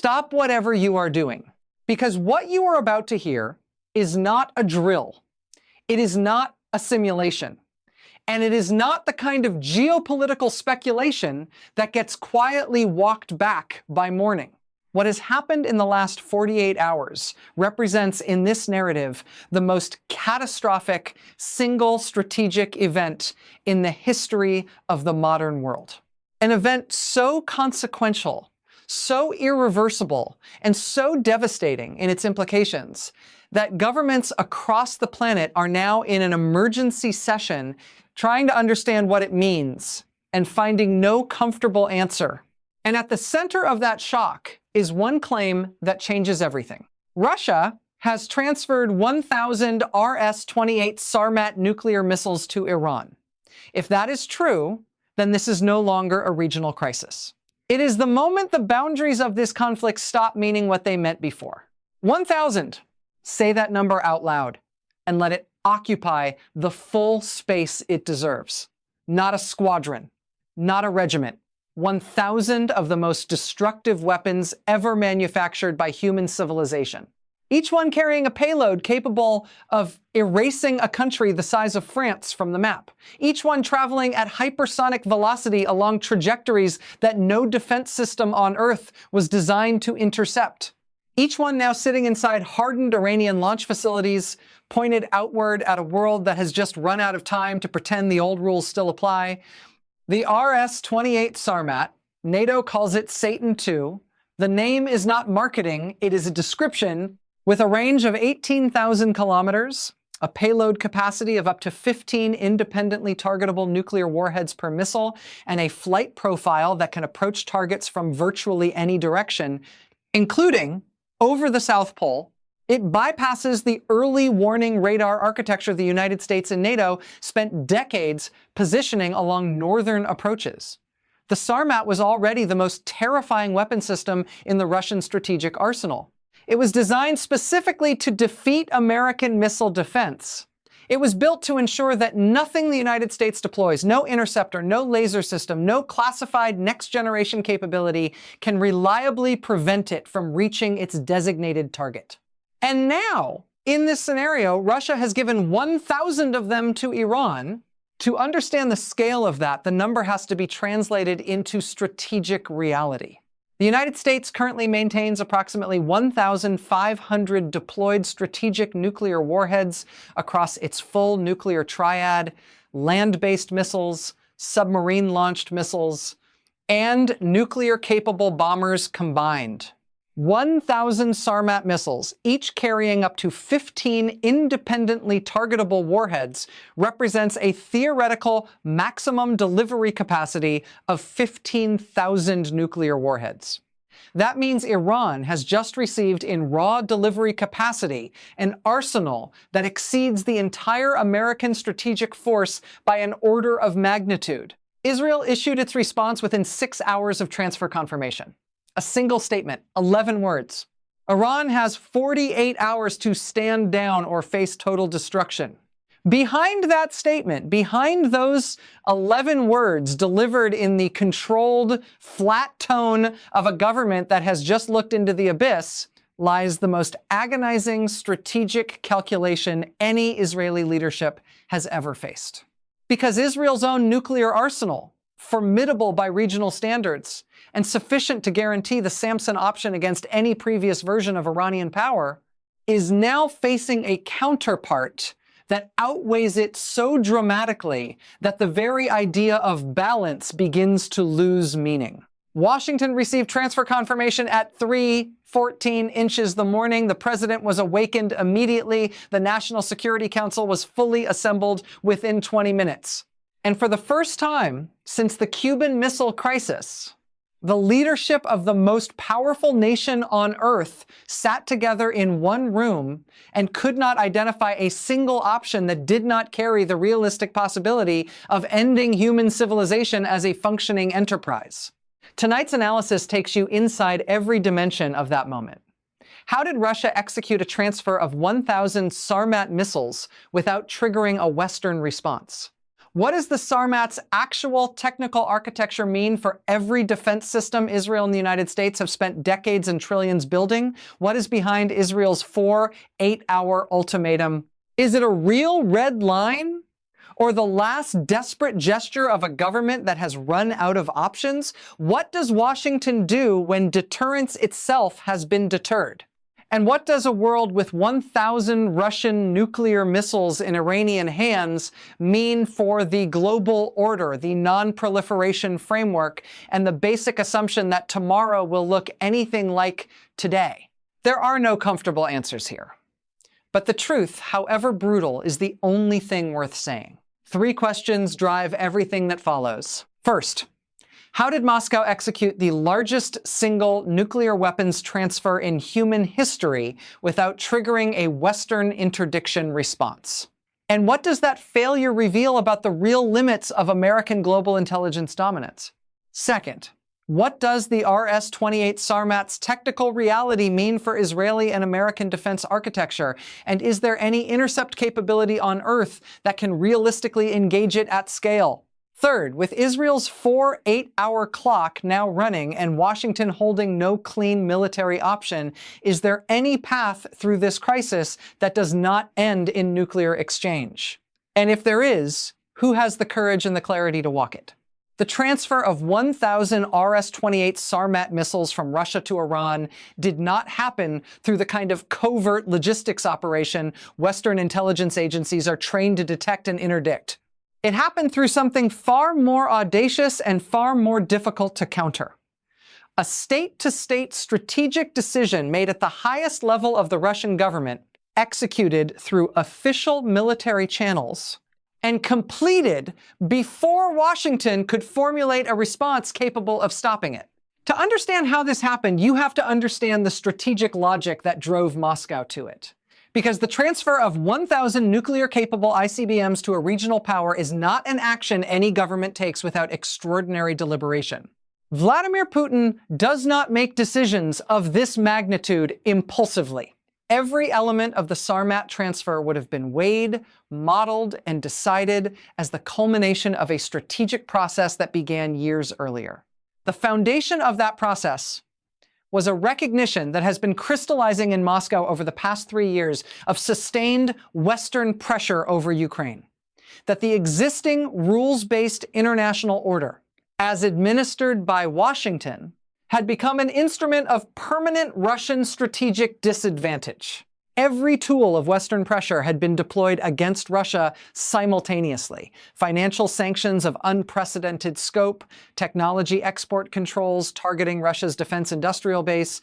Stop whatever you are doing, because what you are about to hear is not a drill. It is not a simulation. And it is not the kind of geopolitical speculation that gets quietly walked back by morning. What has happened in the last 48 hours represents in this narrative the most catastrophic single strategic event in the history of the modern world. An event so consequential, so irreversible, and so devastating in its implications that governments across the planet are now in an emergency session trying to understand what it means and finding no comfortable answer. And at the center of that shock is one claim that changes everything. Russia has transferred 1,000 RS-28 Sarmat nuclear missiles to Iran. If that is true, then this is no longer a regional crisis. It is the moment the boundaries of this conflict stop meaning what they meant before. 1,000. Say that number out loud and let it occupy the full space it deserves. Not a squadron, not a regiment. 1,000 of the most destructive weapons ever manufactured by human civilization. Each one carrying a payload capable of erasing a country the size of France from the map. Each one traveling at hypersonic velocity along trajectories that no defense system on Earth was designed to intercept. Each one now sitting inside hardened Iranian launch facilities, pointed outward at a world that has just run out of time to pretend the old rules still apply. The RS-28 Sarmat, NATO calls it Satan II. The name is not marketing, it is a description. With a range of 18,000 kilometers, a payload capacity of up to 15 independently targetable nuclear warheads per missile, and a flight profile that can approach targets from virtually any direction, including over the South Pole, it bypasses the early warning radar architecture the United States and NATO spent decades positioning along northern approaches. The Sarmat was already the most terrifying weapon system in the Russian strategic arsenal. It was designed specifically to defeat American missile defense. It was built to ensure that nothing the United States deploys, no interceptor, no laser system, no classified next-generation capability, can reliably prevent it from reaching its designated target. And now, in this scenario, Russia has given 1,000 of them to Iran. To understand the scale of that, the number has to be translated into strategic reality. The United States currently maintains approximately 1,500 deployed strategic nuclear warheads across its full nuclear triad, land-based missiles, submarine-launched missiles, and nuclear-capable bombers combined. 1,000 Sarmat missiles, each carrying up to 15 independently targetable warheads, represents a theoretical maximum delivery capacity of 15,000 nuclear warheads. That means Iran has just received in raw delivery capacity an arsenal that exceeds the entire American strategic force by an order of magnitude. Israel issued its response within 6 hours of transfer confirmation. A single statement, 11 words. Iran has 48 hours to stand down or face total destruction. Behind that statement, behind those 11 words delivered in the controlled, flat tone of a government that has just looked into the abyss, lies the most agonizing strategic calculation any Israeli leadership has ever faced. Because Israel's own nuclear arsenal, formidable by regional standards, and sufficient to guarantee the Samson option against any previous version of Iranian power, is now facing a counterpart that outweighs it so dramatically that the very idea of balance begins to lose meaning. Washington received transfer confirmation at 3:14 inches the morning. The president was awakened immediately. The National Security Council was fully assembled within 20 minutes. And for the first time since the Cuban Missile Crisis, the leadership of the most powerful nation on Earth sat together in one room and could not identify a single option that did not carry the realistic possibility of ending human civilization as a functioning enterprise. Tonight's analysis takes you inside every dimension of that moment. How did Russia execute a transfer of 1,000 Sarmat missiles without triggering a Western response? What does the Sarmat's actual technical architecture mean for every defense system Israel and the United States have spent decades and trillions building? What is behind Israel's 4 8-hour ultimatum? Is it a real red line? Or the last desperate gesture of a government that has run out of options? What does Washington do when deterrence itself has been deterred? And what does a world with 1,000 Russian nuclear missiles in Iranian hands mean for the global order, the non-proliferation framework, and the basic assumption that tomorrow will look anything like today? There are no comfortable answers here. But the truth, however brutal, is the only thing worth saying. 3 questions drive everything that follows. First, how did Moscow execute the largest single nuclear weapons transfer in human history without triggering a Western interdiction response? And what does that failure reveal about the real limits of American global intelligence dominance? Second, what does the RS-28 Sarmat's technical reality mean for Israeli and American defense architecture? And is there any intercept capability on Earth that can realistically engage it at scale? Third, with Israel's 4 8-hour clock now running and Washington holding no clean military option, is there any path through this crisis that does not end in nuclear exchange? And if there is, who has the courage and the clarity to walk it? The transfer of 1,000 RS-28 Sarmat missiles from Russia to Iran did not happen through the kind of covert logistics operation Western intelligence agencies are trained to detect and interdict. It happened through something far more audacious and far more difficult to counter. A state-to-state strategic decision made at the highest level of the Russian government, executed through official military channels, and completed before Washington could formulate a response capable of stopping it. To understand how this happened, you have to understand the strategic logic that drove Moscow to it. Because the transfer of 1,000 nuclear-capable ICBMs to a regional power is not an action any government takes without extraordinary deliberation. Vladimir Putin does not make decisions of this magnitude impulsively. Every element of the Sarmat transfer would have been weighed, modeled, and decided as the culmination of a strategic process that began years earlier. The foundation of that process was a recognition that has been crystallizing in Moscow over the past 3 years of sustained Western pressure over Ukraine. That the existing rules-based international order, as administered by Washington, had become an instrument of permanent Russian strategic disadvantage. Every tool of Western pressure had been deployed against Russia simultaneously. Financial sanctions of unprecedented scope, technology export controls targeting Russia's defense industrial base,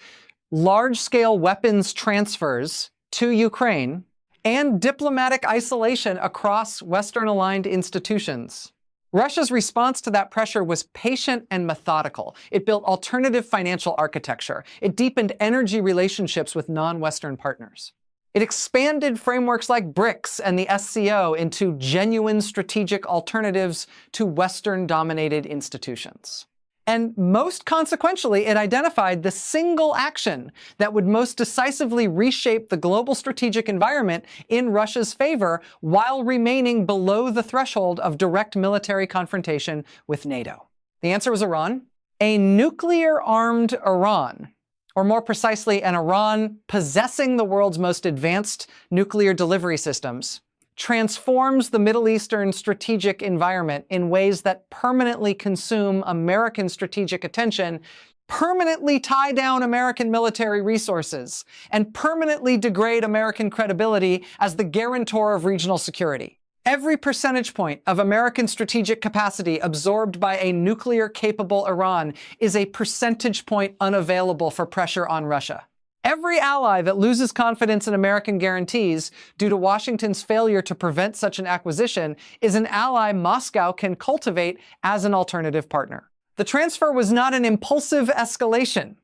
large-scale weapons transfers to Ukraine, and diplomatic isolation across Western-aligned institutions. Russia's response to that pressure was patient and methodical. It built alternative financial architecture. It deepened energy relationships with non-Western partners. It expanded frameworks like BRICS and the SCO into genuine strategic alternatives to Western-dominated institutions. And most consequentially, it identified the single action that would most decisively reshape the global strategic environment in Russia's favor while remaining below the threshold of direct military confrontation with NATO. The answer was Iran. A nuclear-armed Iran, or more precisely, an Iran possessing the world's most advanced nuclear delivery systems, transforms the Middle Eastern strategic environment in ways that permanently consume American strategic attention, permanently tie down American military resources, and permanently degrade American credibility as the guarantor of regional security. Every percentage point of American strategic capacity absorbed by a nuclear-capable Iran is a percentage point unavailable for pressure on Russia. Every ally that loses confidence in American guarantees due to Washington's failure to prevent such an acquisition is an ally Moscow can cultivate as an alternative partner. The transfer was not an impulsive escalation.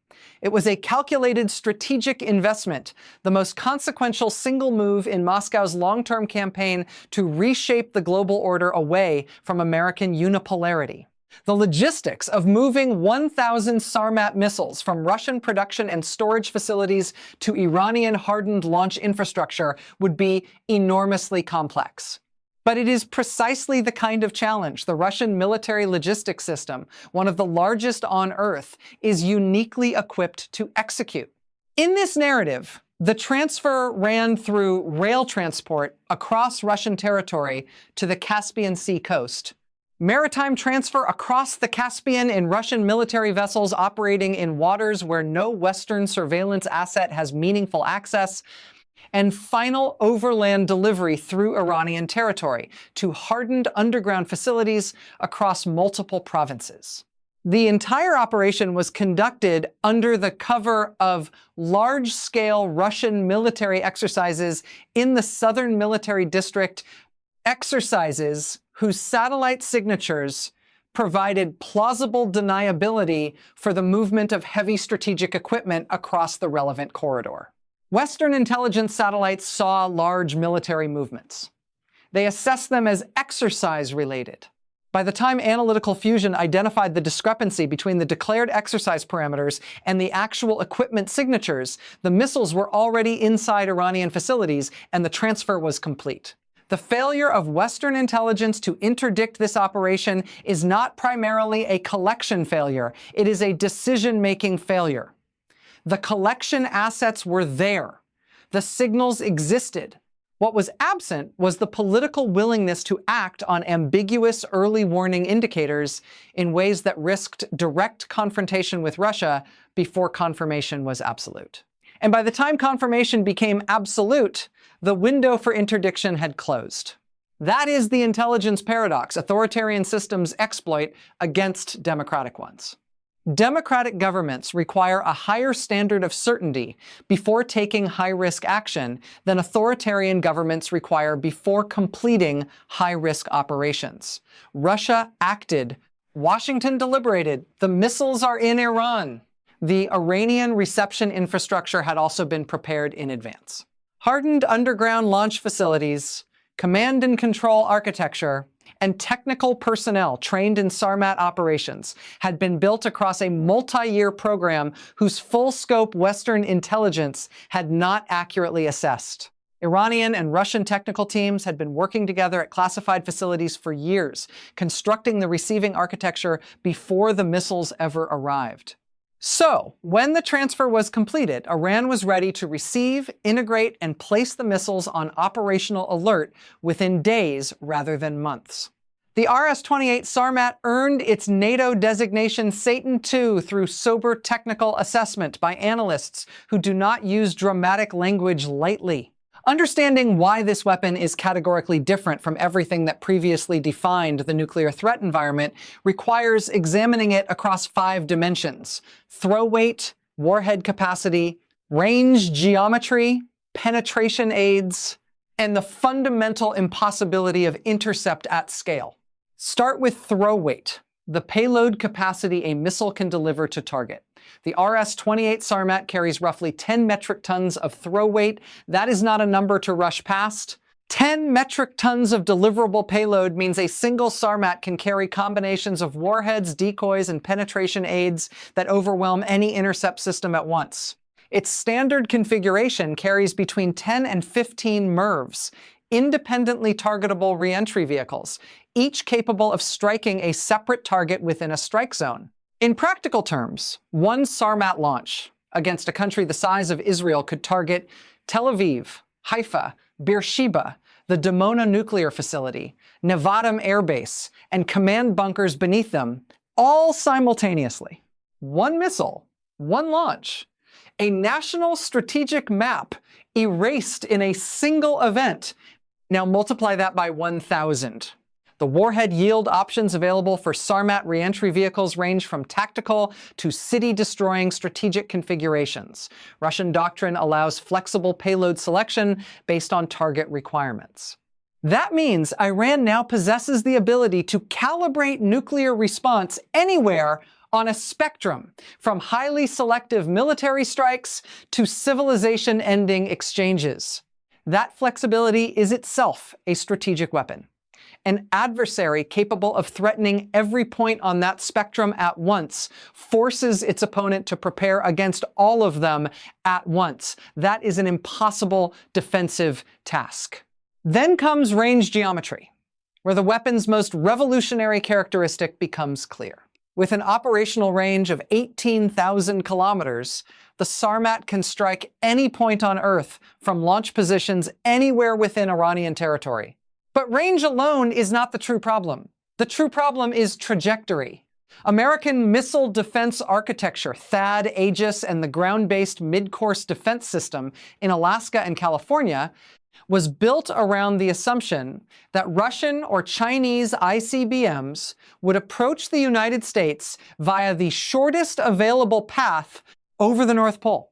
It was a calculated strategic investment, the most consequential single move in Moscow's long-term campaign to reshape the global order away from American unipolarity. The logistics of moving 1,000 Sarmat missiles from Russian production and storage facilities to Iranian-hardened launch infrastructure would be enormously complex. But it is precisely the kind of challenge the Russian military logistics system, one of the largest on Earth, is uniquely equipped to execute. In this narrative, the transfer ran through rail transport across Russian territory to the Caspian Sea coast. Maritime transfer across the Caspian in Russian military vessels operating in waters where no Western surveillance asset has meaningful access, and final overland delivery through Iranian territory to hardened underground facilities across multiple provinces. The entire operation was conducted under the cover of large-scale Russian military exercises in the Southern Military District, exercises whose satellite signatures provided plausible deniability for the movement of heavy strategic equipment across the relevant corridor. Western intelligence satellites saw large military movements. They assessed them as exercise-related. By the time analytical fusion identified the discrepancy between the declared exercise parameters and the actual equipment signatures, the missiles were already inside Iranian facilities and the transfer was complete. The failure of Western intelligence to interdict this operation is not primarily a collection failure. It is a decision-making failure. The collection assets were there. The signals existed. What was absent was the political willingness to act on ambiguous early warning indicators in ways that risked direct confrontation with Russia before confirmation was absolute. And by the time confirmation became absolute, the window for interdiction had closed. That is the intelligence paradox authoritarian systems exploit against democratic ones. Democratic governments require a higher standard of certainty before taking high-risk action than authoritarian governments require before completing high-risk operations. Russia acted. Washington deliberated. The missiles are in Iran. The Iranian reception infrastructure had also been prepared in advance. Hardened underground launch facilities, command and control architecture, and technical personnel trained in Sarmat operations had been built across a multi-year program whose full-scope Western intelligence had not accurately assessed. Iranian and Russian technical teams had been working together at classified facilities for years, constructing the receiving architecture before the missiles ever arrived. So, when the transfer was completed, Iran was ready to receive, integrate, and place the missiles on operational alert within days rather than months. The RS-28 Sarmat earned its NATO designation Satan II through sober technical assessment by analysts who do not use dramatic language lightly. Understanding why this weapon is categorically different from everything that previously defined the nuclear threat environment requires examining it across 5 dimensions: throw weight, warhead capacity, range geometry, penetration aids, and the fundamental impossibility of intercept at scale. Start with throw weight, the payload capacity a missile can deliver to target. The RS-28 Sarmat carries roughly 10 metric tons of throw weight. That is not a number to rush past. 10 metric tons of deliverable payload means a single Sarmat can carry combinations of warheads, decoys, and penetration aids that overwhelm any intercept system at once. Its standard configuration carries between 10 and 15 MIRVs, independently targetable reentry vehicles, each capable of striking a separate target within a strike zone. In practical terms, one Sarmat launch against a country the size of Israel could target Tel Aviv, Haifa, Beersheba, the Dimona nuclear facility, Nevatim air base, and command bunkers beneath them, all simultaneously. One missile, one launch. A national strategic map erased in a single event. Now multiply that by 1,000. The warhead yield options available for Sarmat reentry vehicles range from tactical to city-destroying strategic configurations. Russian doctrine allows flexible payload selection based on target requirements. That means Iran now possesses the ability to calibrate nuclear response anywhere on a spectrum, from highly selective military strikes to civilization-ending exchanges. That flexibility is itself a strategic weapon. An adversary capable of threatening every point on that spectrum at once forces its opponent to prepare against all of them at once. That is an impossible defensive task. Then comes range geometry. where the weapon's most revolutionary characteristic becomes clear. With an operational range of 18,000 kilometers, the Sarmat can strike any point on Earth from launch positions anywhere within Iranian territory. But range alone is not the true problem. The true problem is trajectory. American missile defense architecture, THAAD, Aegis, and the ground-based mid-course defense system in Alaska and California was built around the assumption that Russian or Chinese ICBMs would approach the United States via the shortest available path over the North Pole.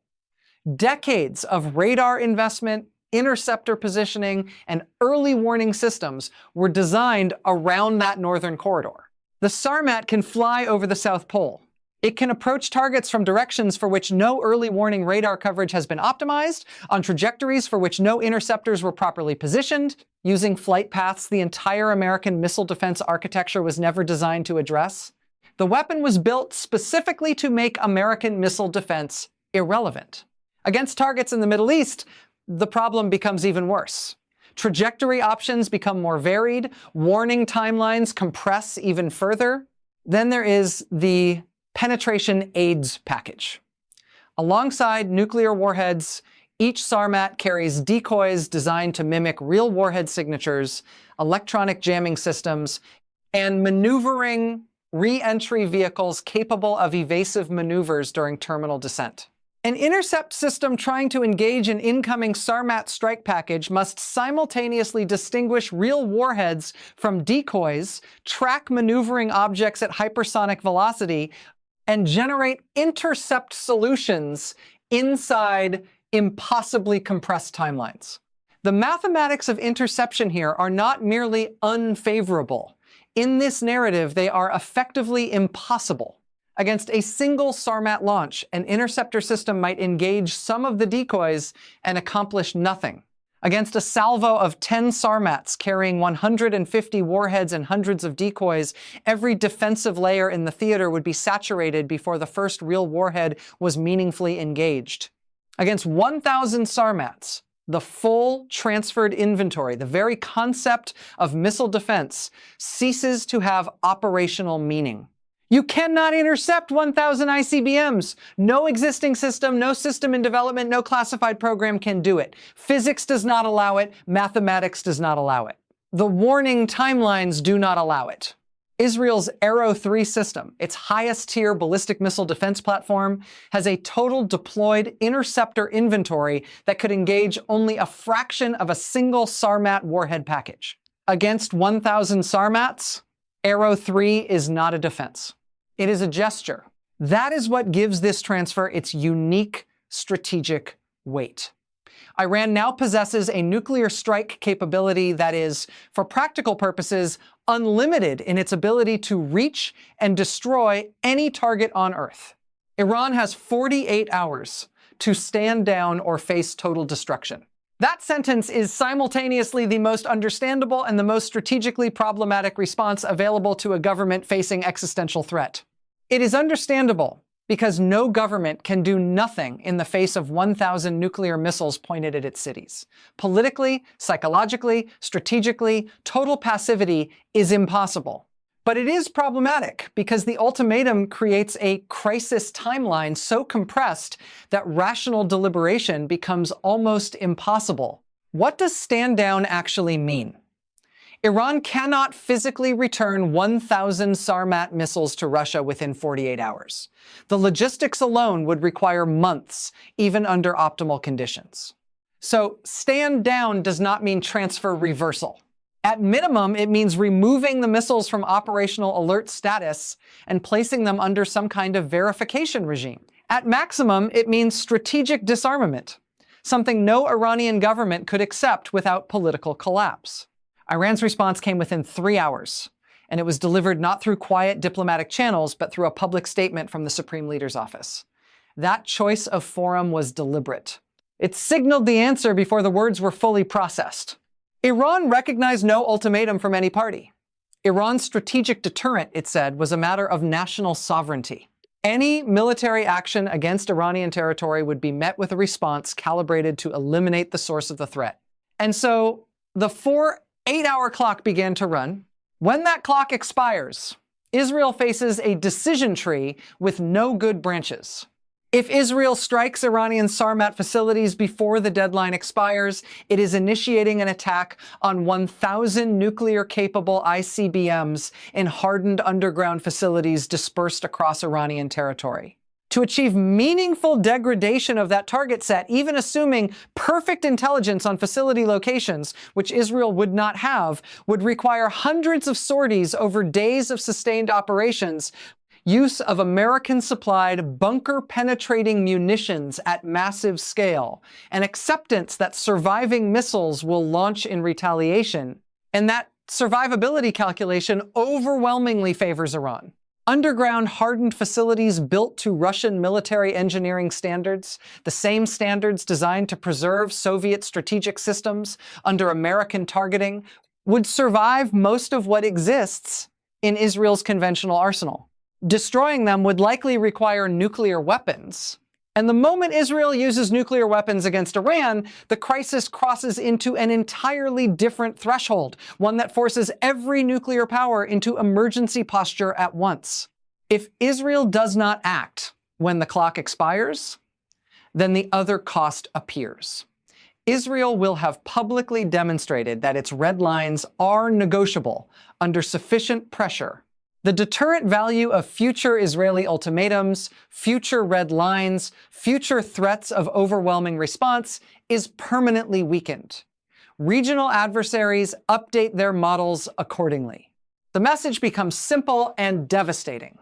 Decades of radar investment, interceptor positioning, and early warning systems were designed around that northern corridor. The Sarmat can fly over the South Pole. It can approach targets from directions for which no early warning radar coverage has been optimized, on trajectories for which no interceptors were properly positioned, using flight paths the entire American missile defense architecture was never designed to address. The weapon was built specifically to make American missile defense irrelevant. Against targets in the Middle East, the problem becomes even worse. Trajectory options become more varied, warning timelines compress even further. Then there is the penetration aids package. Alongside nuclear warheads, each Sarmat carries decoys designed to mimic real warhead signatures, electronic jamming systems, and maneuvering re-entry vehicles capable of evasive maneuvers during terminal descent. An intercept system trying to engage an incoming Sarmat strike package must simultaneously distinguish real warheads from decoys, track maneuvering objects at hypersonic velocity, and generate intercept solutions inside impossibly compressed timelines. The mathematics of interception here are not merely unfavorable. In this narrative, they are effectively impossible. Against a single Sarmat launch, an interceptor system might engage some of the decoys and accomplish nothing. Against a salvo of 10 Sarmats carrying 150 warheads and hundreds of decoys, every defensive layer in the theater would be saturated before the first real warhead was meaningfully engaged. Against 1,000 Sarmats, the full transferred inventory, the very concept of missile defense, ceases to have operational meaning. You cannot intercept 1,000 ICBMs. No existing system, no system in development, no classified program can do it. Physics does not allow it. Mathematics does not allow it. The warning timelines do not allow it. Israel's Arrow 3 system, its highest tier ballistic missile defense platform, has a total deployed interceptor inventory that could engage only a fraction of a single Sarmat warhead package. Against 1,000 Sarmats, Arrow 3 is not a defense. It is a gesture. That is what gives this transfer its unique strategic weight. Iran now possesses a nuclear strike capability that is, for practical purposes, unlimited in its ability to reach and destroy any target on Earth. Iran has 48 hours to stand down or face total destruction. That sentence is simultaneously the most understandable and the most strategically problematic response available to a government facing existential threat. It is understandable because no government can do nothing in the face of 1,000 nuclear missiles pointed at its cities. Politically, psychologically, strategically, total passivity is impossible. But it is problematic because the ultimatum creates a crisis timeline so compressed that rational deliberation becomes almost impossible. What does stand down actually mean? Iran cannot physically return 1,000 Sarmat missiles to Russia within 48 hours. The logistics alone would require months, even under optimal conditions. So stand down does not mean transfer reversal. At minimum, it means removing the missiles from operational alert status and placing them under some kind of verification regime. At maximum, it means strategic disarmament, something no Iranian government could accept without political collapse. Iran's response came within 3 hours, and it was delivered not through quiet diplomatic channels, but through a public statement from the Supreme Leader's office. That choice of forum was deliberate. It signaled the answer before the words were fully processed. Iran recognized no ultimatum from any party. Iran's strategic deterrent, it said, was a matter of national sovereignty. Any military action against Iranian territory would be met with a response calibrated to eliminate the source of the threat. And so the 4 8-hour clock began to run. When that clock expires, Israel faces a decision tree with no good branches. If Israel strikes Iranian Sarmat facilities before the deadline expires, it is initiating an attack on 1,000 nuclear-capable ICBMs in hardened underground facilities dispersed across Iranian territory. To achieve meaningful degradation of that target set, even assuming perfect intelligence on facility locations, which Israel would not have, would require hundreds of sorties over days of sustained operations, use of American-supplied bunker-penetrating munitions at massive scale, and acceptance that surviving missiles will launch in retaliation, and that survivability calculation overwhelmingly favors Iran. Underground hardened facilities built to Russian military engineering standards, the same standards designed to preserve Soviet strategic systems under American targeting, would survive most of what exists in Israel's conventional arsenal. Destroying them would likely require nuclear weapons. And the moment Israel uses nuclear weapons against Iran, the crisis crosses into an entirely different threshold, one that forces every nuclear power into emergency posture at once. If Israel does not act when the clock expires, then the other cost appears. Israel will have publicly demonstrated that its red lines are negotiable under sufficient pressure. The deterrent value of future Israeli ultimatums, future red lines, future threats of overwhelming response is permanently weakened. Regional adversaries update their models accordingly. The message becomes simple and devastating.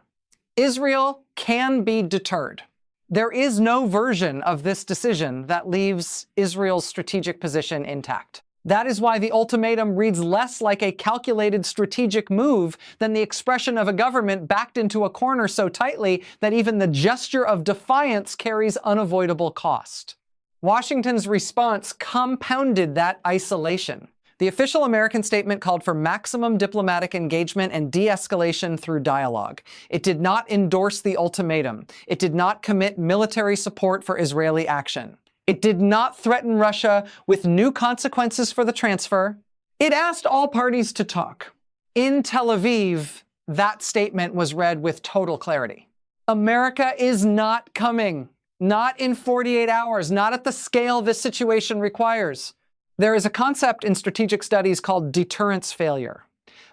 Israel can be deterred. There is no version of this decision that leaves Israel's strategic position intact. That is why the ultimatum reads less like a calculated strategic move than the expression of a government backed into a corner so tightly that even the gesture of defiance carries unavoidable cost. Washington's response compounded that isolation. The official American statement called for maximum diplomatic engagement and de-escalation through dialogue. It did not endorse the ultimatum. It did not commit military support for Israeli action. It did not threaten Russia with new consequences for the transfer. It asked all parties to talk. In Tel Aviv, that statement was read with total clarity. America is not coming. Not in 48 hours, not at the scale this situation requires. There is a concept in strategic studies called deterrence failure.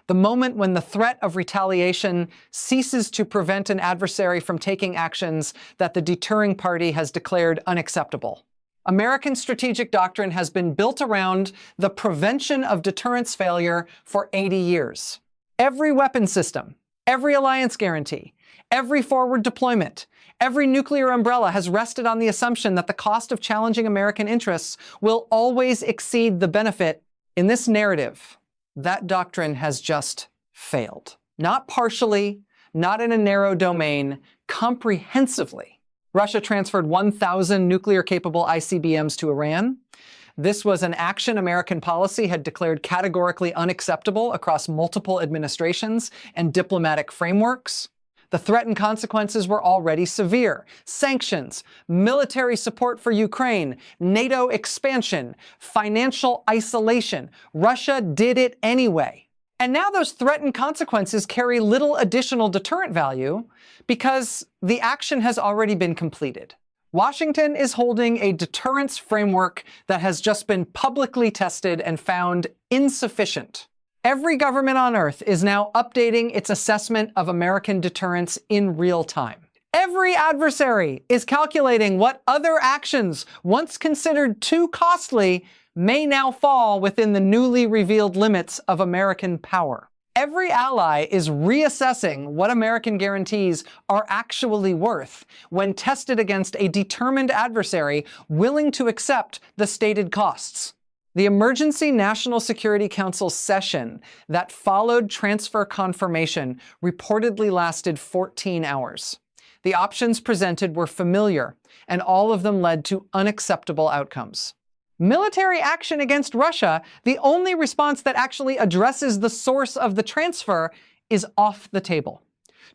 The moment when the threat of retaliation ceases to prevent an adversary from taking actions that the deterring party has declared unacceptable. American strategic doctrine has been built around the prevention of deterrence failure for 80 years. Every weapon system, every alliance guarantee, every forward deployment, every nuclear umbrella has rested on the assumption that the cost of challenging American interests will always exceed the benefit. In this narrative, that doctrine has just failed. Not partially, not in a narrow domain, comprehensively. Russia transferred 1,000 nuclear-capable ICBMs to Iran. This was an action American policy had declared categorically unacceptable across multiple administrations and diplomatic frameworks. The threatened consequences were already severe. Sanctions, military support for Ukraine, NATO expansion, financial isolation. Russia did it anyway. And now those threatened consequences carry little additional deterrent value because the action has already been completed. Washington is holding a deterrence framework that has just been publicly tested and found insufficient. Every government on Earth is now updating its assessment of American deterrence in real time. Every adversary is calculating what other actions, once considered too costly, may now fall within the newly revealed limits of American power. Every ally is reassessing what American guarantees are actually worth when tested against a determined adversary willing to accept the stated costs. The Emergency National Security Council session that followed transfer confirmation reportedly lasted 14 hours. The options presented were familiar, and all of them led to unacceptable outcomes. Military action against Russia, the only response that actually addresses the source of the transfer, is off the table.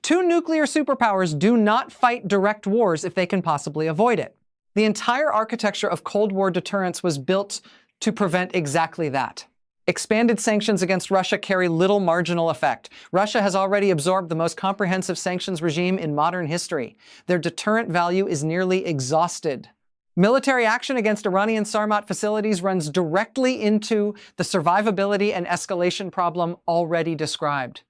Two nuclear superpowers do not fight direct wars if they can possibly avoid it. The entire architecture of Cold War deterrence was built to prevent exactly that. Expanded sanctions against Russia carry little marginal effect. Russia has already absorbed the most comprehensive sanctions regime in modern history. Their deterrent value is nearly exhausted. Military action against Iranian Sarmat facilities runs directly into the survivability and escalation problem already described.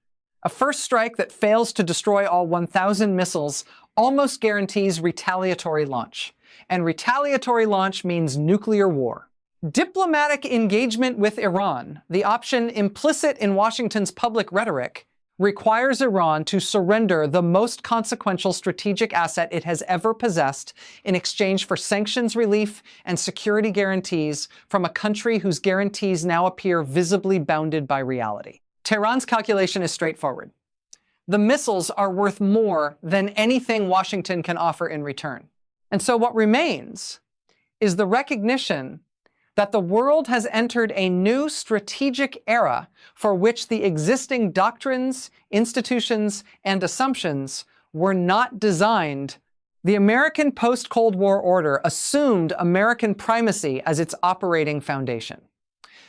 A first strike that fails to destroy all 1,000 missiles almost guarantees retaliatory launch. And retaliatory launch means nuclear war. Diplomatic engagement with Iran, the option implicit in Washington's public rhetoric, requires Iran to surrender the most consequential strategic asset it has ever possessed in exchange for sanctions relief and security guarantees from a country whose guarantees now appear visibly bounded by reality. Tehran's calculation is straightforward. The missiles are worth more than anything Washington can offer in return. And so what remains is the recognition that the world has entered a new strategic era for which the existing doctrines, institutions, and assumptions were not designed. The American post-Cold War order assumed American primacy as its operating foundation.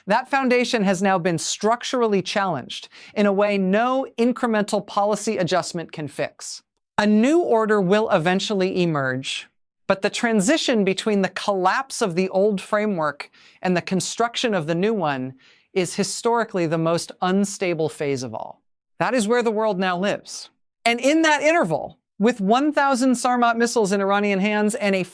That foundation has now been structurally challenged in a way no incremental policy adjustment can fix. A new order will eventually emerge, but the transition between the collapse of the old framework and the construction of the new one is historically the most unstable phase of all. That is where the world now lives. And in that interval, with 1,000 Sarmat missiles in Iranian hands and a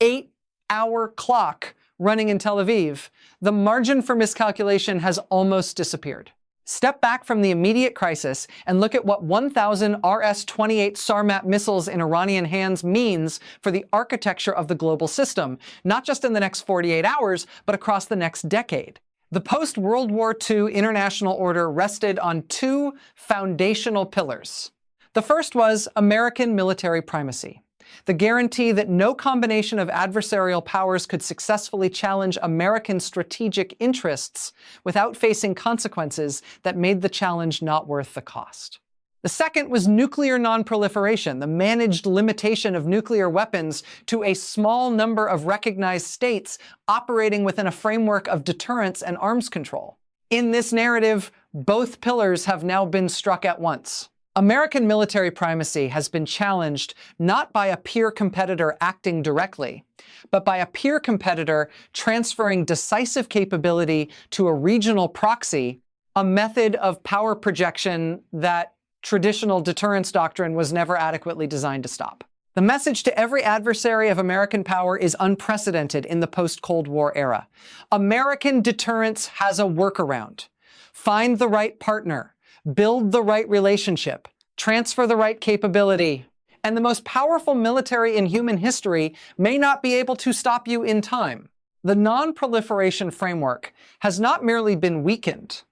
8-hour clock running in Tel Aviv, the margin for miscalculation has almost disappeared. Step back from the immediate crisis and look at what 1,000 RS-28 Sarmat missiles in Iranian hands means for the architecture of the global system, not just in the next 48 hours, but across the next decade. The post-World War II international order rested on two foundational pillars. The first was American military primacy, the guarantee that no combination of adversarial powers could successfully challenge American strategic interests without facing consequences that made the challenge not worth the cost. The second was nuclear nonproliferation, the managed limitation of nuclear weapons to a small number of recognized states operating within a framework of deterrence and arms control. In this narrative, both pillars have now been struck at once. American military primacy has been challenged not by a peer competitor acting directly, but by a peer competitor transferring decisive capability to a regional proxy, a method of power projection that traditional deterrence doctrine was never adequately designed to stop. The message to every adversary of American power is unprecedented in the post-Cold War era. American deterrence has a workaround. Find the right partner. Build the right relationship, transfer the right capability, and the most powerful military in human history may not be able to stop you in time. The non-proliferation framework has not merely been weakened,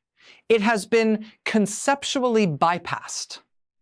it has been conceptually bypassed.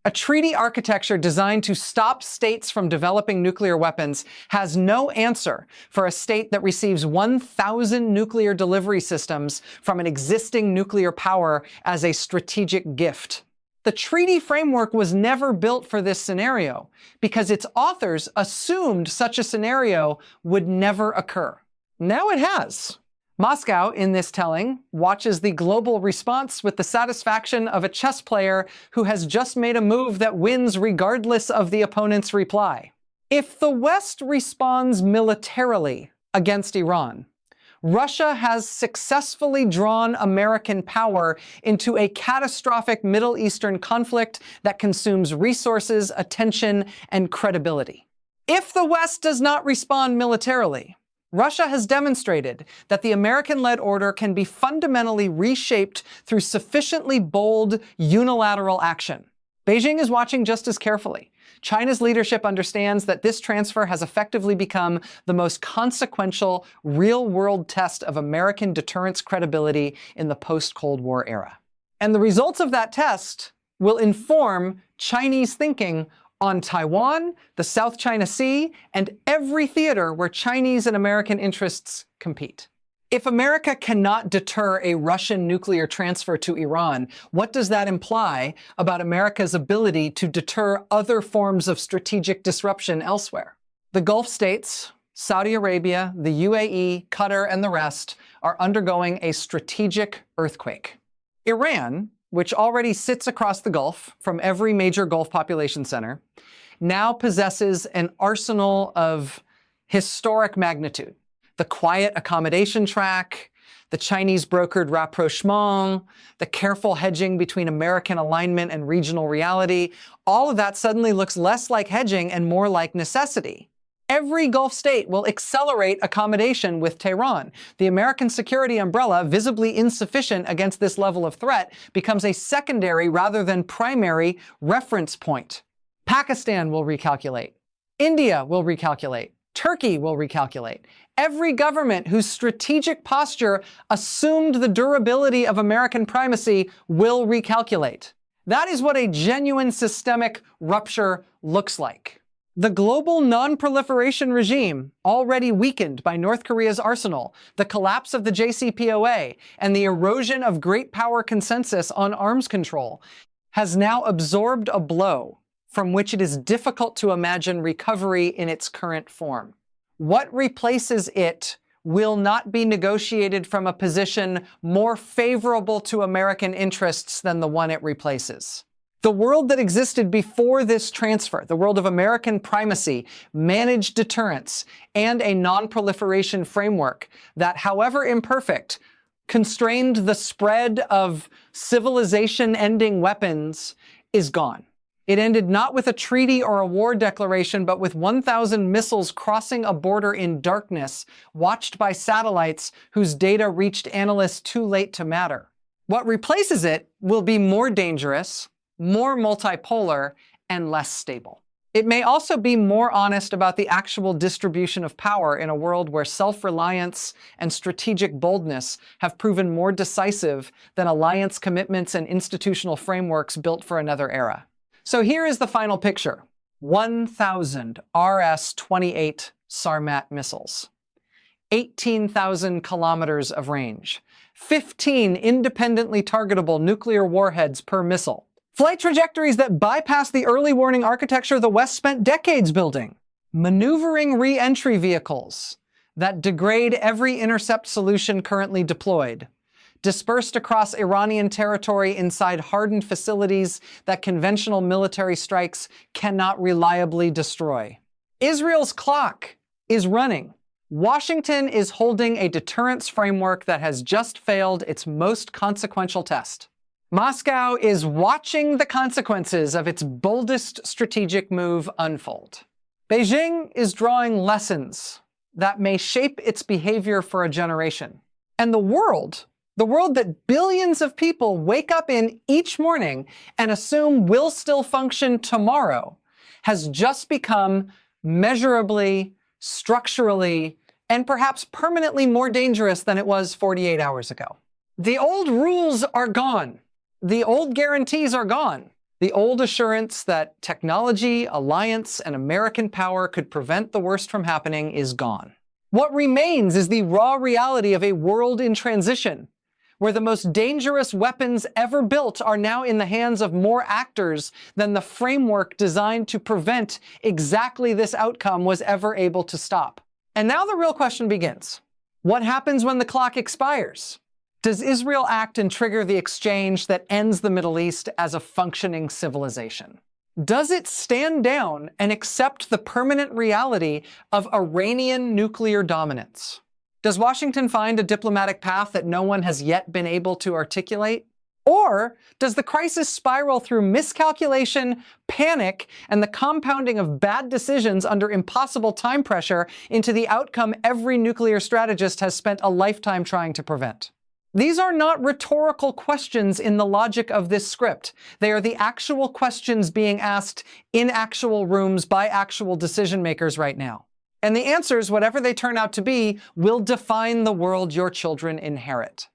A treaty architecture designed to stop states from developing nuclear weapons has no answer for a state that receives 1,000 nuclear delivery systems from an existing nuclear power as a strategic gift. The treaty framework was never built for this scenario because its authors assumed such a scenario would never occur. Now it has. Moscow, in this telling, watches the global response with the satisfaction of a chess player who has just made a move that wins regardless of the opponent's reply. If the West responds militarily against Iran, Russia has successfully drawn American power into a catastrophic Middle Eastern conflict that consumes resources, attention, and credibility. If the West does not respond militarily, Russia has demonstrated that the American-led order can be fundamentally reshaped through sufficiently bold, unilateral action. Beijing is watching just as carefully. China's leadership understands that this transfer has effectively become the most consequential, real-world test of American deterrence credibility in the post-Cold War era. And the results of that test will inform Chinese thinking on Taiwan, the South China Sea, and every theater where Chinese and American interests compete. If America cannot deter a Russian nuclear transfer to Iran, what does that imply about America's ability to deter other forms of strategic disruption elsewhere? The Gulf states, Saudi Arabia, the UAE, Qatar, and the rest are undergoing a strategic earthquake. Iran, which already sits across the Gulf from every major Gulf population center, now possesses an arsenal of historic magnitude. The quiet accommodation track, the Chinese brokered rapprochement, the careful hedging between American alignment and regional reality, all of that suddenly looks less like hedging and more like necessity. Every Gulf state will accelerate accommodation with Tehran. The American security umbrella, visibly insufficient against this level of threat, becomes a secondary rather than primary reference point. Pakistan will recalculate. India will recalculate. Turkey will recalculate. Every government whose strategic posture assumed the durability of American primacy will recalculate. That is what a genuine systemic rupture looks like. The global non-proliferation regime, already weakened by North Korea's arsenal, the collapse of the JCPOA, and the erosion of great power consensus on arms control, has now absorbed a blow from which it is difficult to imagine recovery in its current form. What replaces it will not be negotiated from a position more favorable to American interests than the one it replaces. The world that existed before this transfer, the world of American primacy, managed deterrence, and a non-proliferation framework that, however imperfect, constrained the spread of civilization-ending weapons, is gone. It ended not with a treaty or a war declaration, but with 1,000 missiles crossing a border in darkness, watched by satellites whose data reached analysts too late to matter. What replaces it will be more dangerous, more multipolar, and less stable. It may also be more honest about the actual distribution of power in a world where self-reliance and strategic boldness have proven more decisive than alliance commitments and institutional frameworks built for another era. So here is the final picture. 1,000 RS-28 Sarmat missiles, 18,000 kilometers of range, 15 independently targetable nuclear warheads per missile, flight trajectories that bypass the early warning architecture the West spent decades building, maneuvering re-entry vehicles that degrade every intercept solution currently deployed, dispersed across Iranian territory inside hardened facilities that conventional military strikes cannot reliably destroy. Israel's clock is running. Washington is holding a deterrence framework that has just failed its most consequential test. Moscow is watching the consequences of its boldest strategic move unfold. Beijing is drawing lessons that may shape its behavior for a generation. And the world that billions of people wake up in each morning and assume will still function tomorrow, has just become measurably, structurally, and perhaps permanently more dangerous than it was 48 hours ago. The old rules are gone. The old guarantees are gone. The old assurance that technology, alliance, and American power could prevent the worst from happening is gone. What remains is the raw reality of a world in transition, where the most dangerous weapons ever built are now in the hands of more actors than the framework designed to prevent exactly this outcome was ever able to stop. And now the real question begins. What happens when the clock expires? Does Israel act and trigger the exchange that ends the Middle East as a functioning civilization? Does it stand down and accept the permanent reality of Iranian nuclear dominance? Does Washington find a diplomatic path that no one has yet been able to articulate? Or does the crisis spiral through miscalculation, panic, and the compounding of bad decisions under impossible time pressure into the outcome every nuclear strategist has spent a lifetime trying to prevent? These are not rhetorical questions in the logic of this script. They are the actual questions being asked in actual rooms by actual decision makers right now. And the answers, whatever they turn out to be, will define the world your children inherit.